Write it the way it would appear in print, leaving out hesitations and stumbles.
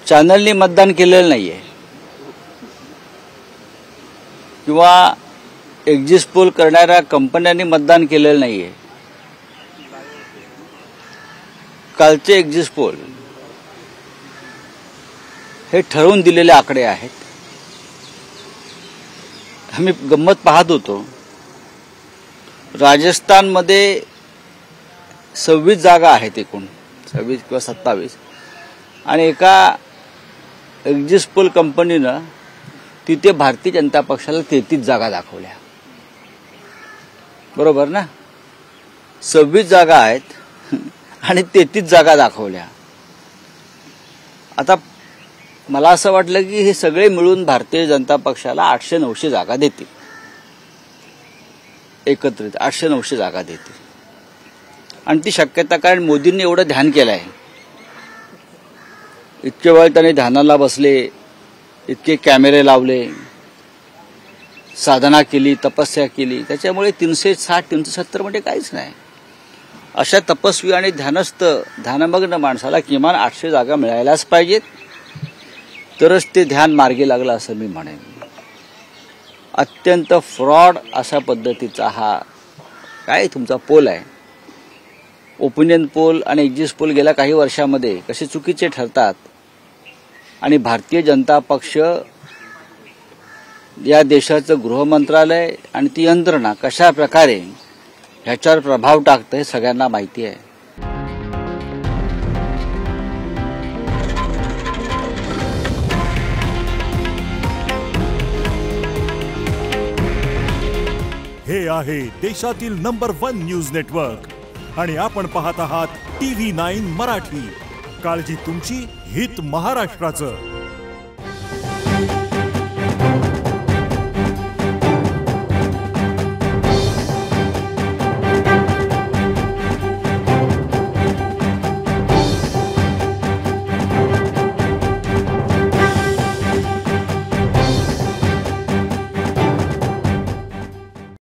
चॅनलनी मतदान केलेलं नाहीये किंवा एक्झिट पोल करणाऱ्या कंपन्यांनी मतदान केलेलं नाहीये। कालचे एक्झिट पोल हे ठरवून दिलेले आकडे आहेत। आम्ही गंमत पाहत होतो, राजस्थानमध्ये 26 जागा आहेत, एकूण 26 किंवा 27, आणि एका एक्झिट पोल कंपनीनं तिथे भारतीय जनता पक्षाला 33 जागा दाखवल्या। बरोबर ना? 26 जागा आहेत आणि 33 जागा दाखवल्या। आता मला असं वाटलं की हे सगळे मिळून भारतीय जनता पक्षाला 800-900 जागा देतील, एकत्रित 800-900 जागा देतील। आणि ती शक्यता, कारण मोदींनी एवढं ध्यान केलं आहे, इतके वेळ त्यांनी ध्यानाला बसले, इतके कॅमेरे लावले, साधना केली, तपस्या केली, त्याच्यामुळे 360-370 म्हणजे काहीच नाही। अशा तपस्वी आणि ध्यानस्थ ध्यानमग्न माणसाला किमान 800 जागा मिळायलाच पाहिजेत, तरच ते ध्यान मार्गी लागलं असं मी म्हणेन। अत्यंत फ्रॉड अशा पद्धतीचा हा काय तुमचा पोल आहे। ओपिनियन पोल आणि एक्झिट पोल गेल्या काही वर्षामध्ये कसे चुकीचे ठरतात आणि भारतीय जनता पक्ष या देशाचं गृह मंत्रालय आणि ती यंत्रणा कशा प्रकारे ह्याच्यावर प्रभाव टाकते हे सगळ्यांना माहिती आहे। हे आहे देशातील नंबर 1 न्यूज नेटवर्क आणि आपण पाहत आहात TV9 मराठी। काळजी तुमची, हित महाराष्ट्राचं।